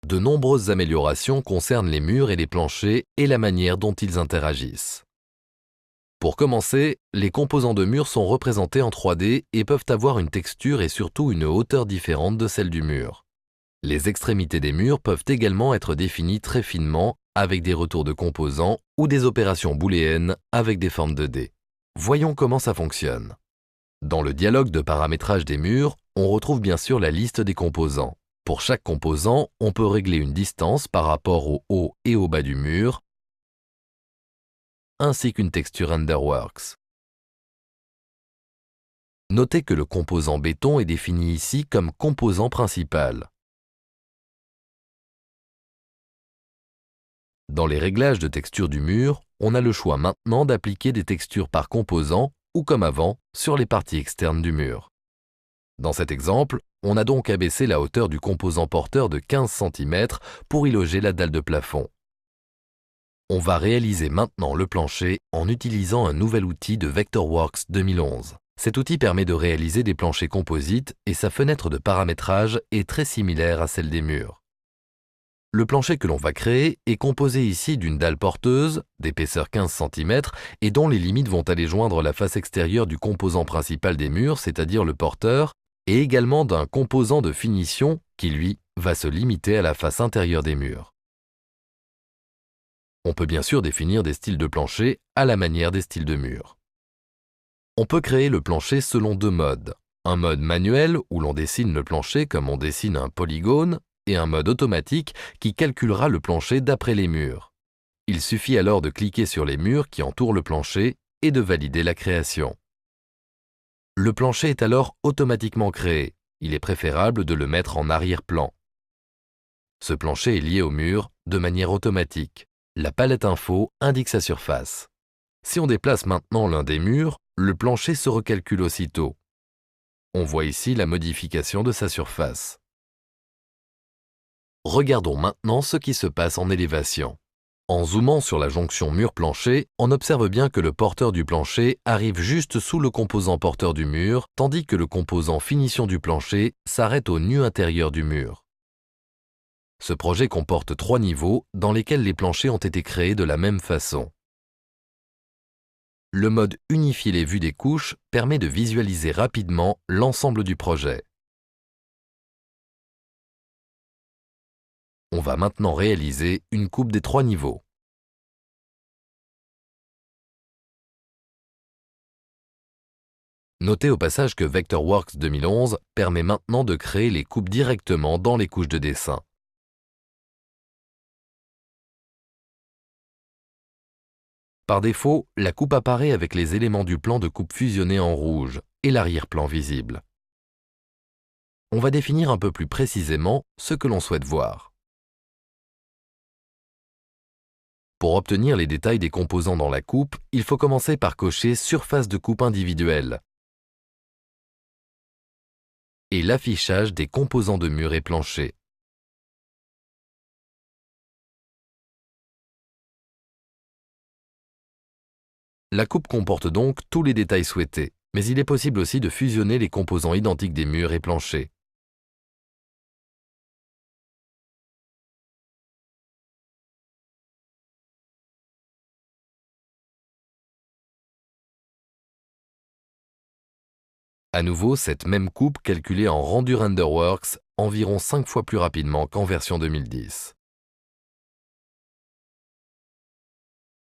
De nombreuses améliorations concernent les murs et les planchers et la manière dont ils interagissent. Pour commencer, les composants de mur sont représentés en 3D et peuvent avoir une texture et surtout une hauteur différente de celle du mur. Les extrémités des murs peuvent également être définies très finement avec des retours de composants ou des opérations booléennes avec des formes 2D. Voyons comment ça fonctionne. Dans le dialogue de paramétrage des murs, on retrouve bien sûr la liste des composants. Pour chaque composant, on peut régler une distance par rapport au haut et au bas du mur, ainsi qu'une texture RenderWorks. Notez que le composant béton est défini ici comme composant principal. Dans les réglages de texture du mur, on a le choix maintenant d'appliquer des textures par composant ou comme avant, sur les parties externes du mur. Dans cet exemple, on a donc abaissé la hauteur du composant porteur de 15 cm pour y loger la dalle de plafond. On va réaliser maintenant le plancher en utilisant un nouvel outil de Vectorworks 2011. Cet outil permet de réaliser des planchers composites et sa fenêtre de paramétrage est très similaire à celle des murs. Le plancher que l'on va créer est composé ici d'une dalle porteuse, d'épaisseur 15 cm, et dont les limites vont aller joindre la face extérieure du composant principal des murs, c'est-à-dire le porteur, et également d'un composant de finition qui, lui, va se limiter à la face intérieure des murs. On peut bien sûr définir des styles de plancher à la manière des styles de murs. On peut créer le plancher selon deux modes. Un mode manuel où l'on dessine le plancher comme on dessine un polygone, et un mode automatique qui calculera le plancher d'après les murs. Il suffit alors de cliquer sur les murs qui entourent le plancher et de valider la création. Le plancher est alors automatiquement créé. Il est préférable de le mettre en arrière-plan. Ce plancher est lié au mur de manière automatique. La palette info indique sa surface. Si on déplace maintenant l'un des murs, le plancher se recalcule aussitôt. On voit ici la modification de sa surface. Regardons maintenant ce qui se passe en élévation. En zoomant sur la jonction mur-plancher, on observe bien que le porteur du plancher arrive juste sous le composant porteur du mur, tandis que le composant finition du plancher s'arrête au nu intérieur du mur. Ce projet comporte 3 niveaux dans lesquels les planchers ont été créés de la même façon. Le mode Unifier les vues des couches permet de visualiser rapidement l'ensemble du projet. On va maintenant réaliser une coupe des 3 niveaux. Notez au passage que Vectorworks 2011 permet maintenant de créer les coupes directement dans les couches de dessin. Par défaut, la coupe apparaît avec les éléments du plan de coupe fusionnés en rouge et l'arrière-plan visible. On va définir un peu plus précisément ce que l'on souhaite voir. Pour obtenir les détails des composants dans la coupe, il faut commencer par cocher Surface de coupe individuelle et l'affichage des composants de mur et plancher. La coupe comporte donc tous les détails souhaités, mais il est possible aussi de fusionner les composants identiques des murs et planchers. À nouveau, cette même coupe calculée en rendu RenderWorks environ 5 fois plus rapidement qu'en version 2010.